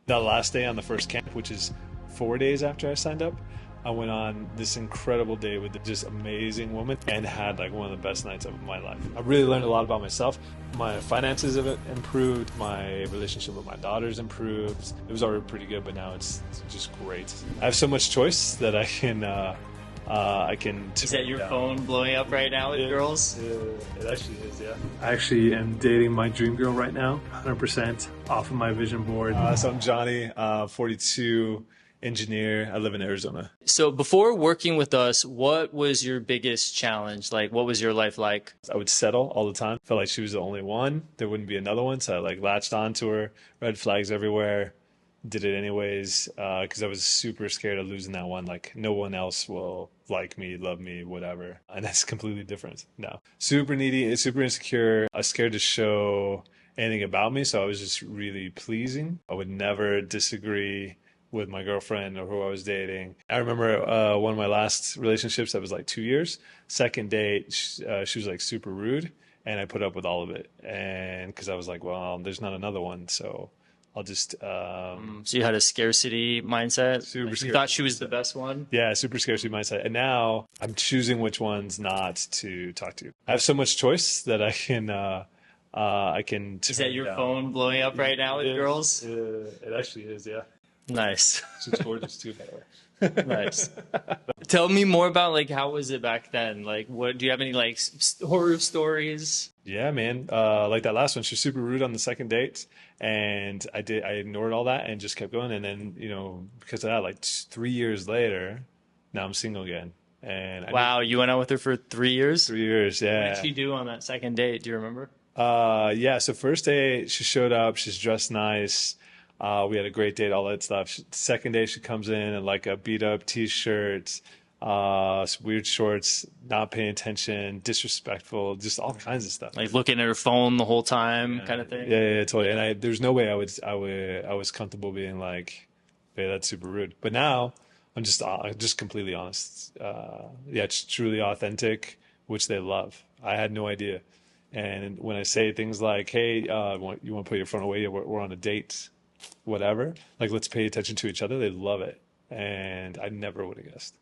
That last day on the first camp, which is 4 days after I signed up, I went on this incredible date with this amazing woman and had like one of the best nights of my life. I really learned a lot about myself. My finances have improved. My relationship with my daughters improved. It was already pretty good, but now it's just great. I have so much choice that I can. Is that your phone blowing up right now with girls? It actually is, yeah. I actually am dating my dream girl right now, 100% off of my vision board. So I'm Johnny, 42, engineer. I live in Arizona. So before working with us, what was your biggest challenge? Like, what was your life like? I would settle all the time. Felt like she was the only one. There wouldn't be another one. So I like latched onto her, red flags everywhere. Did it anyways because I was super scared of losing that one. Like no one else will like me, love me, whatever. And that's completely different now. Super needy, super insecure. I was scared to show anything about me, so I was just really pleasing. I would never disagree with my girlfriend or who I was dating. I remember one of my last relationships that was like 2 years. Second date, she was like super rude, and I put up with all of it. And because I was like, well, there's not another one, so I'll just. So you had a scarcity mindset. Super like you scarcity thought she was the best one. Yeah, super scarcity mindset. And now I'm choosing which ones not to talk to. I have so much choice that I can. Is that your phone blowing up right now with girls? It actually is, yeah. Nice. She's gorgeous too, by the way. Nice. Tell me more about like how was it back then? Like, what do you have any like horror stories? Yeah, man. Like that last one, she was super rude on the second date, and I ignored all that and just kept going. And then because of that, like 3 years later, now I'm single again. And wow, you went out with her for 3 years? 3 years, yeah. What did she do on that second date? Do you remember? Yeah. So first day, she showed up. She's dressed nice. We had a great date, all that stuff. Second day, she comes in like a beat up t-shirt, some weird shorts, not paying attention, disrespectful, just all kinds of stuff. Like looking at her phone the whole time, kind of thing. Yeah, totally. And there's no way I was comfortable being like, hey, that's super rude. But now I'm just completely honest. Yeah, it's truly authentic, which they love. I had no idea. And when I say things like, hey, you want to put your phone away? We're on a date. Whatever, like let's pay attention to each other, they love it, and I never would have guessed.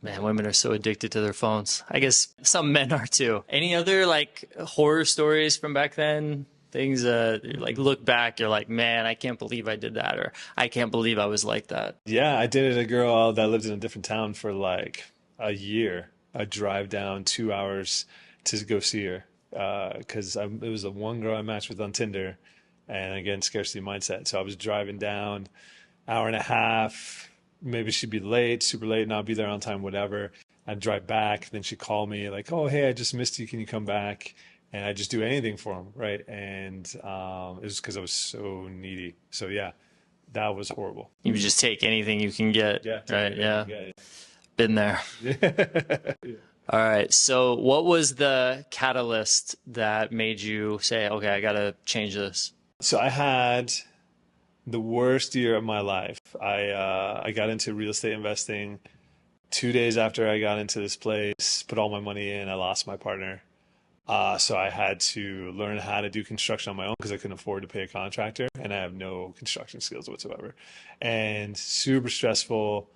Man, women are so addicted to their phones. I guess some men are too. Any other like horror stories from back then? Things like look back, you're like, man, I can't believe I did that, or I can't believe I was like that. Yeah, I dated a girl that lived in a different town for like a year. I'd drive down 2 hours to go see her because it was the one girl I matched with on Tinder. And again, scarcity mindset. So I was driving down, hour and a half. Maybe she'd be late, super late, and I'd be there on time, whatever. I'd drive back. Then she'd call me like, oh, hey, I just missed you. Can you come back? And I'd just do anything for him, right? And it was because I was so needy. So yeah, that was horrible. You would just take anything you can get, Yeah. right? Yeah. Yeah. Been there. Yeah. All right. So what was the catalyst that made you say, okay, I got to change this? So I had the worst year of my life. I got into real estate investing 2 days after I got into this place, put all my money in. I lost my partner. So I had to learn how to do construction on my own because I couldn't afford to pay a contractor, and I have no construction skills whatsoever. And super stressful,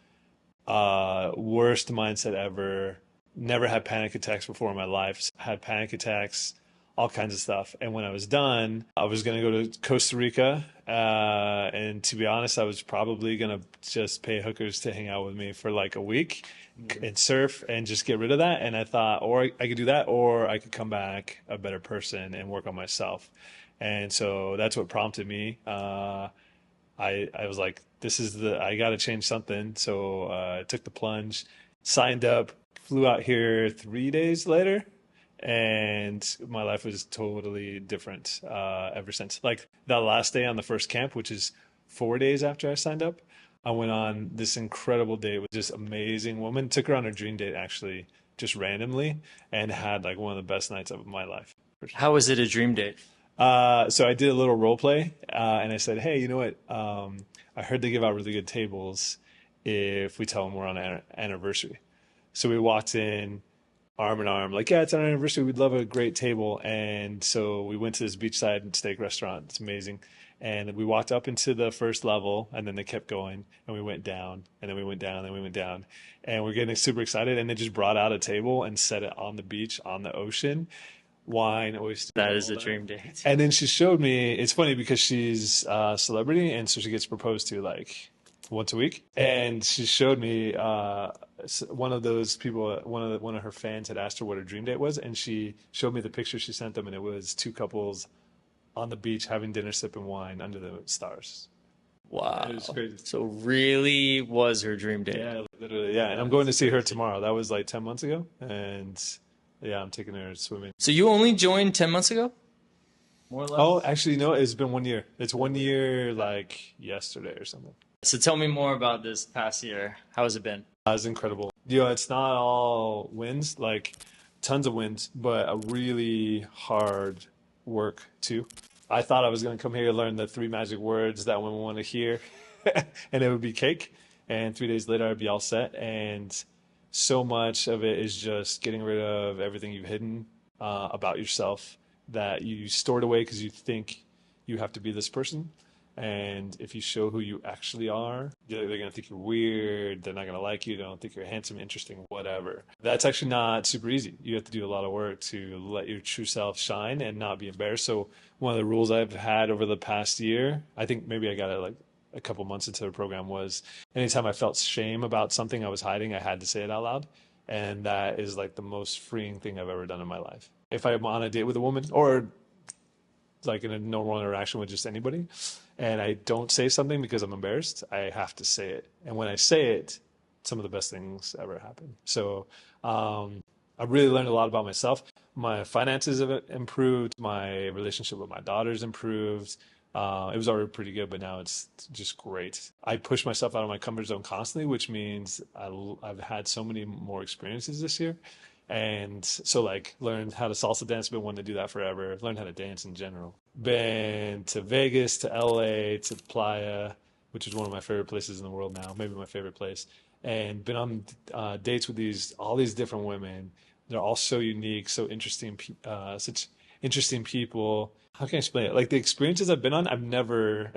worst mindset ever. Never had panic attacks before in my life. Had panic attacks, all kinds of stuff. And when I was done, I was going to go to Costa Rica. And to be honest, I was probably going to just pay hookers to hang out with me for like a week and surf and just get rid of that. And I thought, or I could do that, or I could come back a better person and work on myself. And so that's what prompted me. I was like, I got to change something. So I took the plunge, signed up, flew out here 3 days later. And my life was totally different ever since. Like that last day on the first camp, which is 4 days after I signed up, I went on this incredible date with this amazing woman. Took her on her dream date, actually, just randomly, and had like one of the best nights of my life. How was it a dream date? So I did a little role play, and I said, hey, you know what? I heard they give out really good tables if we tell them we're on an anniversary. So we walked in, arm in arm, like, yeah, it's our anniversary. We'd love a great table. And so we went to this beachside steak restaurant. It's amazing. And we walked up into the first level, and then they kept going, and we went down, and then we went down, and we went down, and we're getting super excited. And they just brought out a table and set it on the beach, on the ocean, wine, oysters. That is a dream date. And then she showed me. It's funny because she's a celebrity, and so she gets proposed to like once a week. And she showed me one of those people, one of her fans had asked her what her dream date was, and she showed me the picture she sent them, and it was two couples on the beach having dinner, sipping wine under the stars. Wow. It was crazy. So really was her dream date. Yeah, literally. Yeah, and I'm going to see her tomorrow. That was like 10 months ago, and yeah, I'm taking her swimming. So you only joined 10 months ago? More or less? Oh, actually, no, it's been 1 year. It's 1 year like yesterday or something. So tell me more about this past year. How has it been? It was incredible. You know, it's not all wins, like tons of wins, but a really hard work too. I thought I was going to come here to learn the 3 magic words that women want to hear, and it would be cake. And 3 days later, I'd be all set. And so much of it is just getting rid of everything you've hidden about yourself that you stored away because you think you have to be this person. And if you show who you actually are, they're going to think you're weird. They're not going to like you. They don't think you're handsome, interesting, whatever. That's actually not super easy. You have to do a lot of work to let your true self shine and not be embarrassed. So one of the rules I've had over the past year, I think maybe I got it like a couple months into the program, was anytime I felt shame about something I was hiding, I had to say it out loud. And that is like the most freeing thing I've ever done in my life. If I'm on a date with a woman or like in a normal interaction with just anybody, and I don't say something because I'm embarrassed, I have to say it. And when I say it, some of the best things ever happen. So I really learned a lot about myself. My finances have improved. My relationship with my daughter's improved. It was already pretty good, but now it's just great. I push myself out of my comfort zone constantly, which means I've had so many more experiences this year. And so like learned how to salsa dance, been wanting to do that forever. Learned how to dance in general. Been to Vegas, to LA, to Playa, which is one of my favorite places in the world now, maybe my favorite place. And been on dates with all these different women. They're all so unique, so interesting, such interesting people. How can I explain it? Like the experiences I've been on, I've never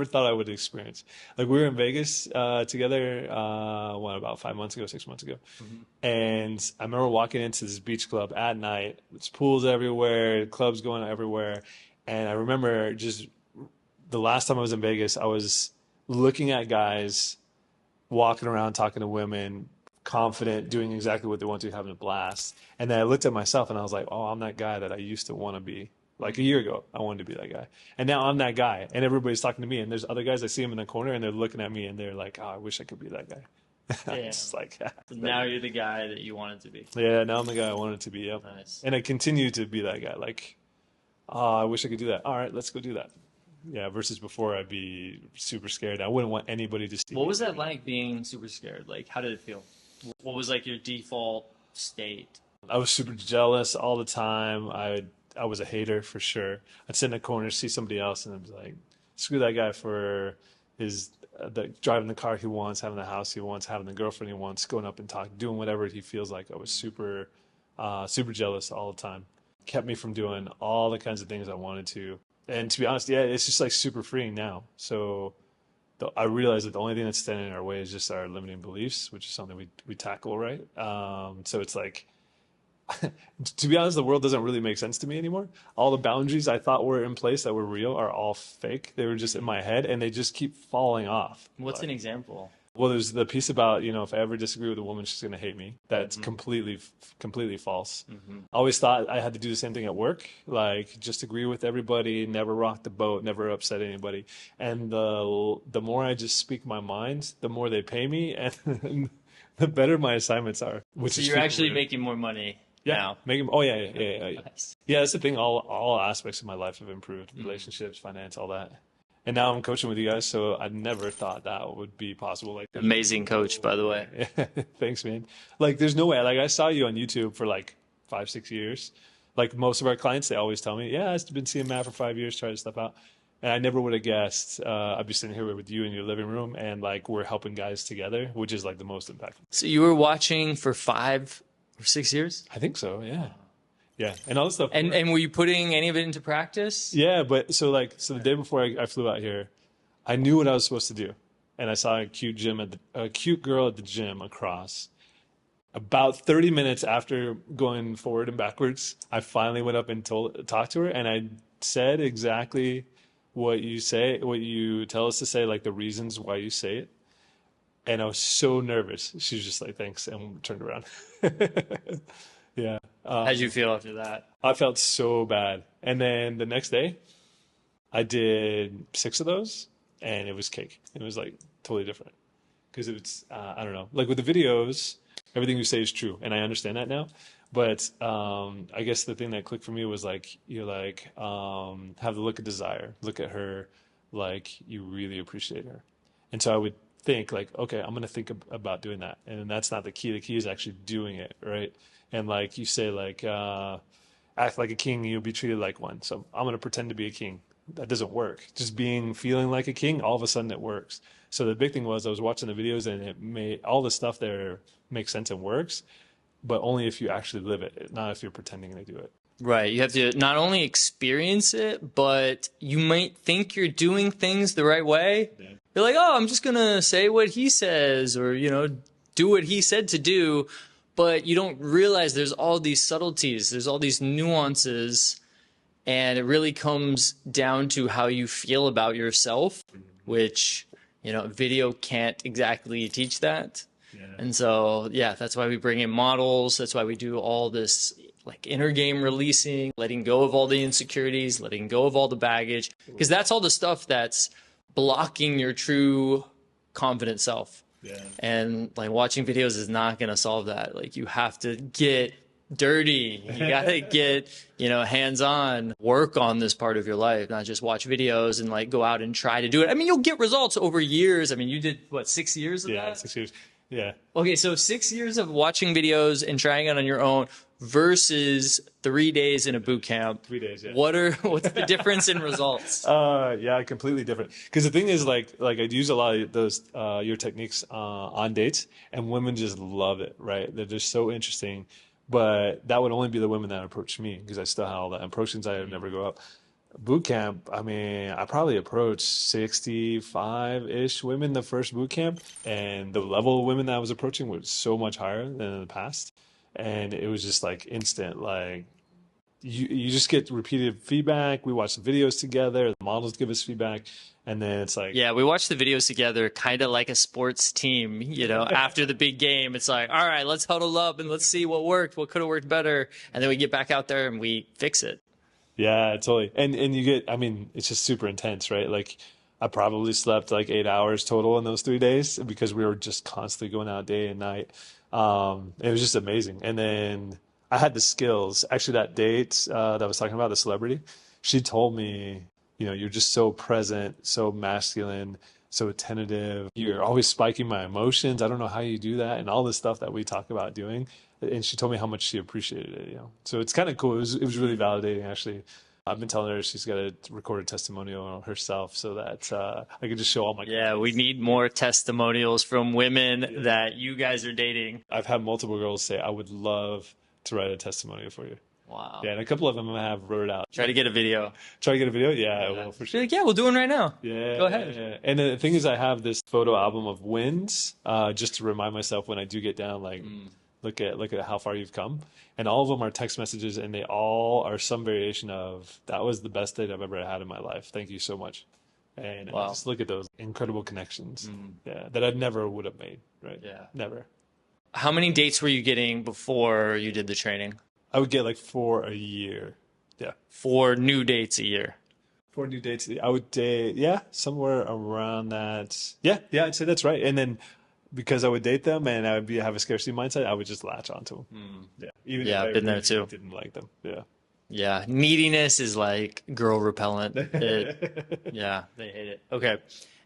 thought I would experience. Like we were in Vegas together, about 5 months ago, 6 months ago. Mm-hmm. And I remember walking into this beach club at night. There's pools everywhere, clubs going everywhere. And I remember just the last time I was in Vegas, I was looking at guys walking around, talking to women, confident, doing exactly what they want to, having a blast. And then I looked at myself and I was like, oh, I'm that guy that I used to want to be. Like a year ago, I wanted to be that guy. And now I'm that guy. And everybody's talking to me. And there's other guys, I see them in the corner and they're looking at me and they're like, oh, I wish I could be that guy. Yeah. It's like, So now you're the guy that you wanted to be. Yeah, now I'm the guy I wanted to be. Yep. Nice. And I continue to be that guy. Like, oh, I wish I could do that. All right, let's go do that. Yeah, versus before I'd be super scared. I wouldn't want anybody to see What me. was that like being super scared? Like, how did it feel? What was like your default state? I was super jealous all the time. I was a hater for sure. I'd sit in a corner, see somebody else, and I'd be like, screw that guy for his driving the car he wants, having the house he wants, having the girlfriend he wants, going up and talking, doing whatever he feels like. I was super jealous all the time. Kept me from doing all the kinds of things I wanted to. And to be honest, yeah, it's just like super freeing now. So I realize that the only thing that's standing in our way is just our limiting beliefs, which is something we tackle, right? So it's like, to be honest, the world doesn't really make sense to me anymore. All the boundaries I thought were in place that were real are all fake. They were just in my head and they just keep falling off. What's an example? Well, there's the piece about, if I ever disagree with a woman, she's going to hate me. That's completely false. Mm-hmm. I always thought I had to do the same thing at work, like just agree with everybody, never rock the boat, never upset anybody. And the more I just speak my mind, the more they pay me and the better my assignments are. So you're actually making more money. Yeah, now. Yeah. Nice. Yeah, that's the thing. All aspects of my life have improved: relationships, finance, all that. And now I'm coaching with you guys, so I never thought that would be possible. Like, amazing coach, by the way. Thanks, man. Like, there's no way. Like, I saw you on YouTube for like 5-6 years. Like most of our clients, they always tell me, "Yeah, I've been seeing Matt for 5 years, trying stuff out." And I never would have guessed I'd be sitting here with you in your living room, and like we're helping guys together, which is like the most impactful. So you were watching for 5 or 6 years? I think so, yeah. Yeah, and all this stuff. And were you putting any of it into practice? Yeah, but so the day before I flew out here, I knew what I was supposed to do, and I saw a cute girl at the gym across. About 30 minutes after going forward and backwards, I finally went up and talked to her, and I said exactly what you tell us to say, like the reasons why you say it. And I was so nervous. She was just like, "Thanks," and turned around. Yeah. How'd you feel after that? I felt so bad. And then the next day, I did 6 of those, and it was cake. It was like totally different because it's I don't know. Like with the videos, everything you say is true, and I understand that now. But I guess the thing that clicked for me was like you like have the look of desire, look at her like you really appreciate her, and so I would think like, okay, I'm gonna think about doing that, and that's not the key. The key is actually doing it, right? And like you say, like act like a king, you'll be treated like one. So I'm gonna pretend to be a king. That doesn't work. Just feeling like a king, all of a sudden it works. So the big thing was I was watching the videos and it made all the stuff there makes sense and works, but only if you actually live it, not if you're pretending to do it. Right. You have to not only experience it, but you might think you're doing things the right way. Yeah. You're like, oh, I'm just going to say what he says or, do what he said to do. But you don't realize there's all these subtleties, there's all these nuances, and it really comes down to how you feel about yourself, which, video can't exactly teach that. Yeah. And so, yeah, that's why we bring in models. That's why we do all this like inner game releasing, letting go of all the insecurities, letting go of all the baggage, because that's all the stuff that's blocking your true confident self. Yeah. And like watching videos is not going to solve that. Like you have to get dirty. You got to get, hands on, work on this part of your life, not just watch videos and like go out and try to do it. I mean, you'll get results over years. I mean, you did what, 6 years of that? Yeah, 6 years. Yeah. Okay, so 6 years of watching videos and trying it on your own versus 3 days in a boot camp. 3 days, yeah. What's the difference in results? Yeah, completely different. Because the thing is, like I'd use a lot of those your techniques on dates, and women just love it. Right? They're just so interesting. But that would only be the women that approach me because I still had all that approachings. I would never go up. Boot camp, I mean, I probably approached 65-ish women the first boot camp, and the level of women that I was approaching was so much higher than in the past. And it was just like instant, like you just get repeated feedback. We watch the videos together, the models give us feedback, and then it's like, yeah, we watch the videos together kind of like a sports team, after the big game. It's like, all right, let's huddle up and let's see what worked, what could have worked better. And then we get back out there and we fix it. Yeah, totally. And you get, I mean, it's just super intense, right? Like I probably slept like 8 hours total in those 3 days because we were just constantly going out day and night. It was just amazing. And then I had the skills. Actually, that date that I was talking about, the celebrity, she told me, you're just so present, so masculine, so attentive. You're always spiking my emotions. I don't know how you do that, and all this stuff that we talk about doing. And she told me how much she appreciated it. So it's kind of cool. It was really validating, actually. I've been telling her she's got to record a testimonial herself so that I could just show all my. Yeah, we need more testimonials from women that you guys are dating. I've had multiple girls say, "I would love to write a testimonial for you." Wow. Yeah, and a couple of them have wrote it out. Try to get a video. Try to get a video? Yeah, I will for sure. Like, yeah, we'll do one right now. Yeah. Go ahead. Yeah. And the thing is, I have this photo album of wins just to remind myself when I do get down, like, look at how far you've come. And all of them are text messages, and they all are some variation of, that was the best date I've ever had in my life. Thank you so much. And wow. I just look at those incredible connections that I never would have made, right? Yeah. Never. How many dates were you getting before you did the training? I would get like 4 a year. Yeah. 4 new dates a year. 4 new dates. I would date, yeah, somewhere around that. Yeah, I'd say that's right. And then because I would date them and I would have a scarcity mindset, I would just latch onto them. Yeah. Even if I've been there too. Didn't like them. Yeah. Yeah. Neediness is like girl repellent. Yeah, they hate it. Okay.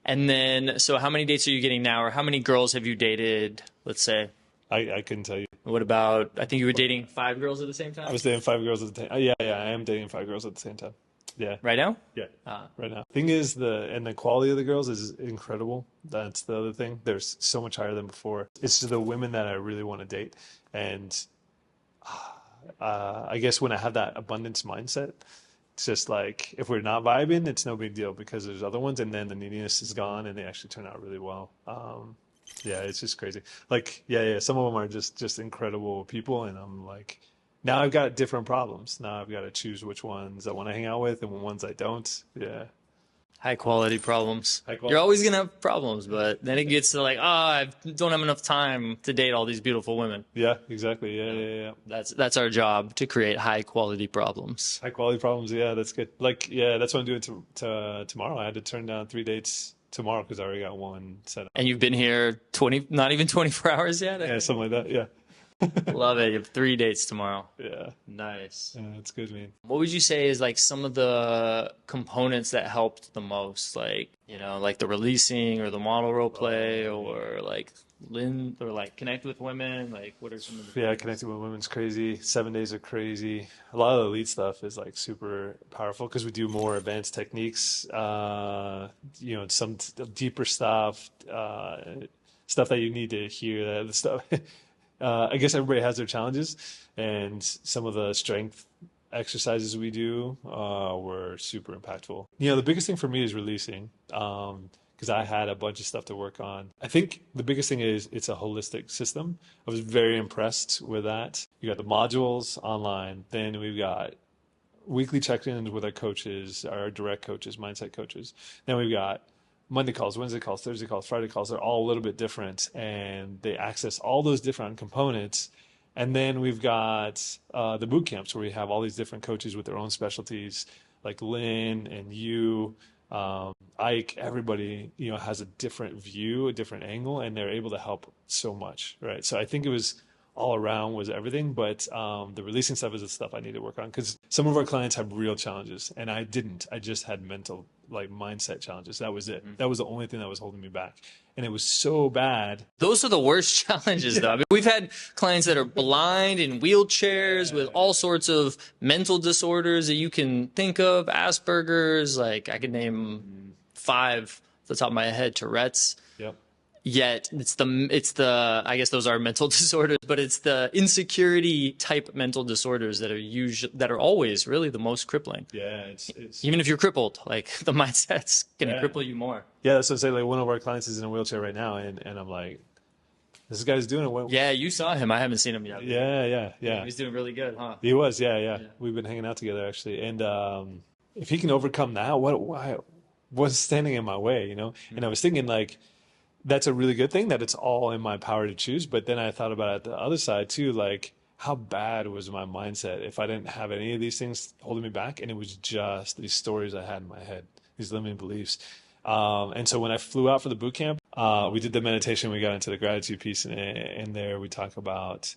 And then, so how many dates are you getting now, or how many girls have you dated, let's say? I couldn't tell you. What about, I think you were dating 5 girls at the same time? I was dating 5 girls at the same time. Yeah, I am dating 5 girls at the same time. Yeah. Right now? Yeah. Right now. Thing is, the quality of the girls is incredible. That's the other thing. They're so much higher than before. It's the women that I really want to date. And I guess when I have that abundance mindset, it's just like if we're not vibing, it's no big deal because there's other ones, and then the neediness is gone, and they actually turn out really well. Yeah, it's just crazy. Like, yeah, some of them are just incredible people, and I'm like, now I've got different problems. Now I've got to choose which ones I want to hang out with and which ones I don't. Yeah, High quality problems. high You're quality. always gonna have problems, but then it gets to like, oh, I don't have enough time to date all these beautiful women. Yeah, exactly. Yeah. That's our job, to create high quality problems. High quality problems. Yeah, that's good. Like, yeah, that's what I'm doing tomorrow. I had to turn down 3 dates tomorrow because I already got one set up. And you've been here 20, not even 24 hours yet. Yeah, something like that. Yeah. Love it. You have 3 dates tomorrow. Yeah. Nice. Yeah, it's good, man. What would you say is like some of the components that helped the most? Like, like the releasing or the model role play or like or like connect with women? Like, what are some of the Yeah, connecting with women's crazy. 7 days are crazy. A lot of the lead stuff is like super powerful because we do more advanced techniques. Some deeper stuff, stuff that you need to hear. The stuff. I guess everybody has their challenges, and some of the strength exercises we do were super impactful. The biggest thing for me is releasing. Because I had a bunch of stuff to work on. I think the biggest thing is it's a holistic system. I was very impressed with that. You got the modules online, then we've got weekly check-ins with our coaches, our direct coaches, mindset coaches. Then we've got Monday calls, Wednesday calls, Thursday calls, Friday calls. They're all a little bit different, and they access all those different components. And then we've got the boot camps where we have all these different coaches with their own specialties, like Lynn and you. Ike, everybody, has a different view, a different angle, and they're able to help so much, right? So I think it was all around was everything, but the releasing stuff is the stuff I need to work on because some of our clients have real challenges, and I didn't. I just had mental, like mindset challenges. That was it. That was the only thing that was holding me back, and it was so bad. Those are the worst challenges, though. I mean, we've had clients that are blind in wheelchairs with all sorts of mental disorders that you can think of, Asperger's, like I could name 5 off the top of my head, Tourette's. Yep. Yet it's the I guess those are mental disorders, but it's the insecurity type mental disorders that are always really the most crippling. Yeah, it's Even if you're crippled, like the mindset's gonna cripple you more. yeah. That's what I'm saying. Like one of our clients is in a wheelchair right now, and I'm like, this guy's doing it. Yeah, you saw him. I haven't seen him yet. Yeah. He's doing really good, huh? He was, yeah. We've been hanging out together actually, and if he can overcome that, what's standing in my way, And I was thinking like, that's a really good thing that it's all in my power to choose. But then I thought about it the other side too, like how bad was my mindset if I didn't have any of these things holding me back, and it was just these stories I had in my head, these limiting beliefs. And so when I flew out for the boot camp, we did the meditation. We got into the gratitude piece, and there we talk about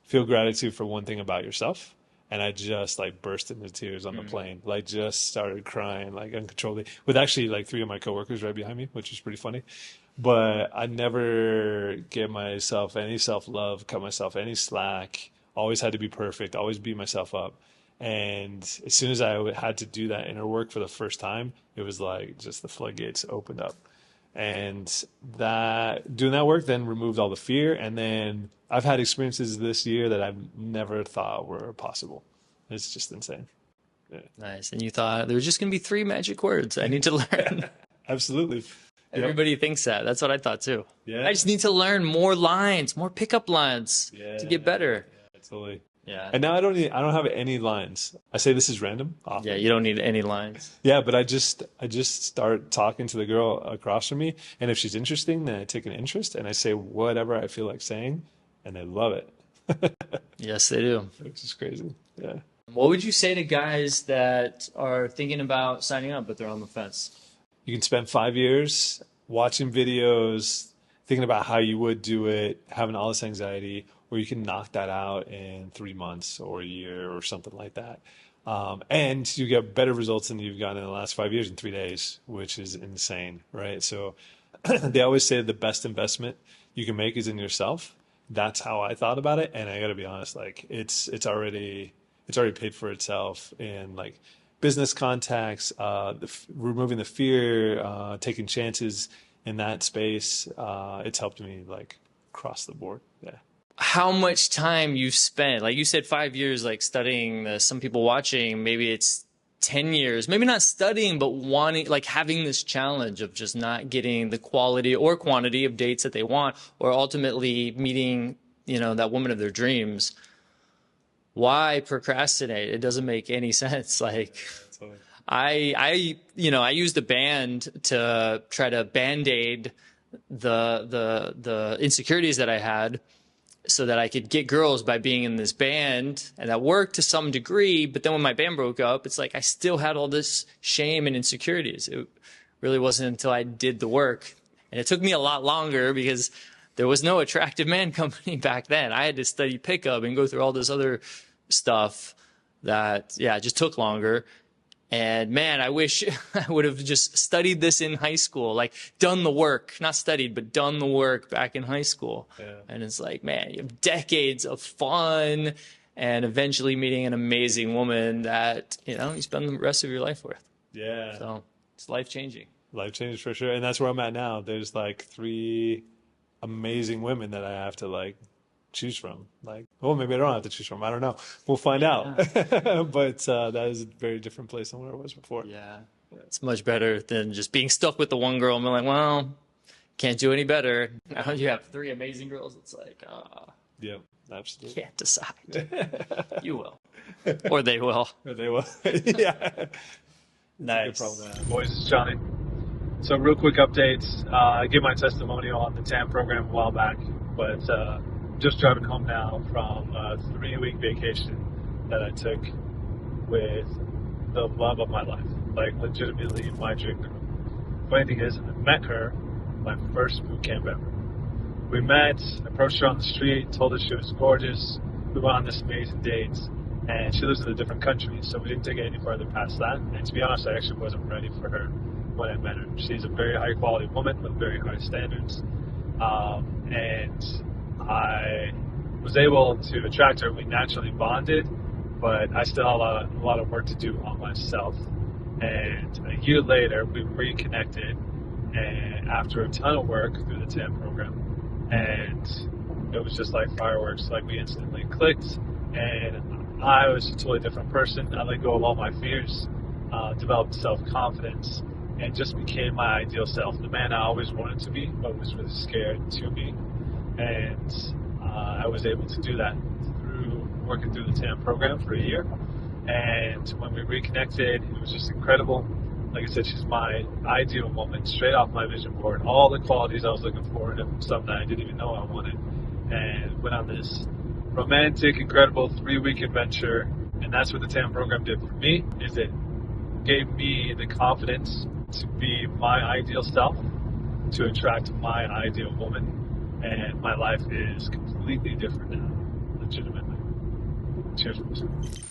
feel gratitude for one thing about yourself. And I just like burst into tears on the plane, like just started crying like uncontrollably with actually like 3 of my coworkers right behind me, which was pretty funny. But I never gave myself any self-love, cut myself any slack, always had to be perfect, always beat myself up. And as soon as I had to do that inner work for the first time, it was like just the floodgates opened up. And doing that work then removed all the fear. And then I've had experiences this year that I've never thought were possible. It's just insane. Yeah. Nice. And you thought there was just going to be 3 magic words I need to learn. Absolutely. Everybody thinks that. That's what I thought too. Yeah. I just need to learn more lines, more pickup lines to get better. Yeah, totally. Yeah. And now I don't have any lines. I say this is random. Often. Yeah, you don't need any lines. Yeah, but I just start talking to the girl across from me, and if she's interesting, then I take an interest and I say whatever I feel like saying, and they love it. Yes, they do. Which is crazy. Yeah. What would you say to guys that are thinking about signing up but they're on the fence? You can spend 5 years watching videos, thinking about how you would do it, having all this anxiety, or you can knock that out in 3 months or a year or something like that. And you get better results than you've gotten in the last 5 years in 3 days, which is insane, right? So they always say the best investment you can make is in yourself. That's how I thought about it. And I got to be honest, like it's already paid for itself in like business contacts, removing the fear, taking chances in that space. It's helped me like across the board. Yeah. how much time you've spent. Like you said, 5 years, like studying this. Some people watching, maybe it's 10 years, maybe not studying, but wanting, like having this challenge of just not getting the quality or quantity of dates that they want, or ultimately meeting, you know, that woman of their dreams. Why procrastinate? It doesn't make any sense. Like I used a band to try to band-aid the insecurities that I had, so that I could get girls by being in this band, and that worked to some degree. But then when my band broke up, it's like I still had all this shame and insecurities. It really wasn't until I did the work, and it took me a lot longer because there was no Attractive Man Company back then. I had to study pickup and go through all this other stuff that, yeah, it just took longer. And man, I wish I would have just studied this in high school, like done the work, not studied, but done the work back in high school. Yeah. And it's like, man, you have decades of fun and eventually meeting an amazing woman that, you know, you spend the rest of your life with. Yeah. So it's life-changing. Life-changing for sure. And that's where I'm at now. There's like 3 amazing women that I have to like choose from. Like, well, maybe I don't have to choose from. I don't know. We'll find out. Yeah. But that is a very different place than where I was before. Yeah. It's much better than just being stuck with the one girl and being like, well, can't do any better. Now you have 3 amazing girls. It's like, yep, absolutely. Can't decide. You will. Or they will. Or they will. Yeah. Nice. Good problem. Boys, it's Johnny. So real quick updates. I gave my testimonial on the TAM program a while back, but just driving home now from a 3-week vacation that I took with the love of my life, like legitimately my dream girl. Funny thing is, I met her my first boot camp ever. We met, approached her on the street, told her she was gorgeous. We went on this amazing date, and she lives in a different country, so we didn't take it any further past that. And to be honest, I actually wasn't ready for her when I met her. She's a very high quality woman with very high standards, and I was able to attract her. We naturally bonded, but I still had a lot of work to do on myself. And a year later, we reconnected, and after a ton of work through the TAM program, and it was just like fireworks. Like, we instantly clicked, and I was a totally different person. I let go of all my fears, developed self-confidence, and just became my ideal self, the man I always wanted to be, but was really scared to be. And I was able to do that through working through the TAM program for a year. And when we reconnected, it was just incredible. Like I said, she's my ideal woman, straight off my vision board. All the qualities I was looking for in something that I didn't even know I wanted. And went on this romantic, incredible 3-week adventure. And that's what the TAM program did for me, is it gave me the confidence to be my ideal self, to attract my ideal woman. And my life is completely different now, legitimately. Cheers.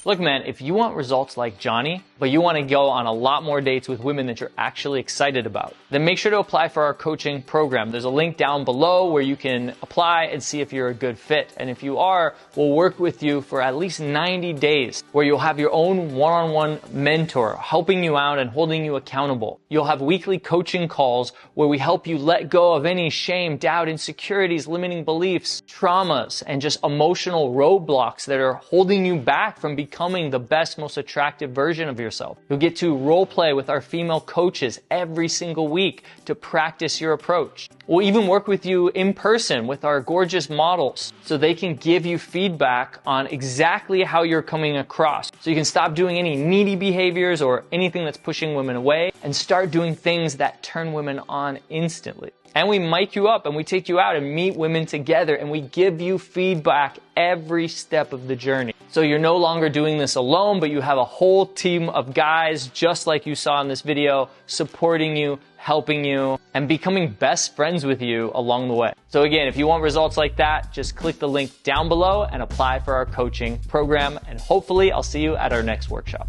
Look, man, if you want results like Johnny, but you want to go on a lot more dates with women that you're actually excited about, then make sure to apply for our coaching program. There's a link down below where you can apply and see if you're a good fit. And if you are, we'll work with you for at least 90 days where you'll have your own one-on-one mentor helping you out and holding you accountable. You'll have weekly coaching calls where we help you let go of any shame, doubt, insecurities, limiting beliefs, traumas, and just emotional roadblocks that are holding you back from becoming the best, most attractive version of yourself. You'll get to role play with our female coaches every single week to practice your approach. We'll even work with you in person with our gorgeous models so they can give you feedback on exactly how you're coming across. So you can stop doing any needy behaviors or anything that's pushing women away and start doing things that turn women on instantly. And we mic you up and we take you out and meet women together and we give you feedback every step of the journey. So you're no longer doing this alone, but you have a whole team of guys, just like you saw in this video, supporting you, helping you, and becoming best friends with you along the way. So again, if you want results like that, just click the link down below and apply for our coaching program. And hopefully I'll see you at our next workshop.